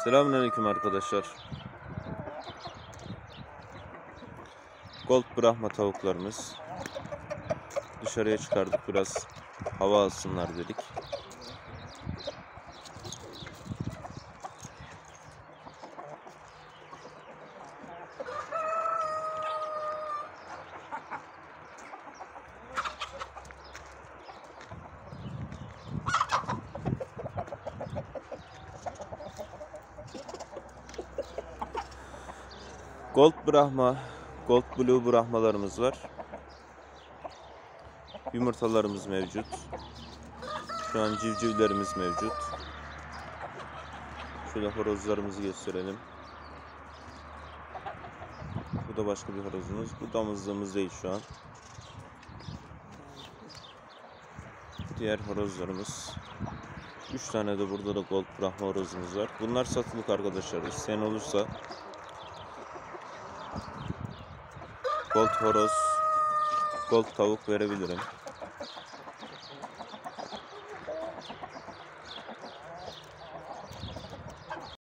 Selamünaleyküm arkadaşlar. Gold Brahma tavuklarımız. Dışarıya çıkardık, biraz hava alsınlar dedik. Gold Brahma, Gold Blue Brahmalarımız var. Yumurtalarımız mevcut. Şu an civcivlerimiz mevcut. Şöyle horozlarımızı gösterelim. Bu da başka bir horozumuz. Bu damızlığımız değil şu an. Diğer horozlarımız. 3 tane de burada da Gold Brahma horozumuz var. Bunlar satılık arkadaşlar. İsteyen olursa Gold horoz, Gold tavuk verebilirim.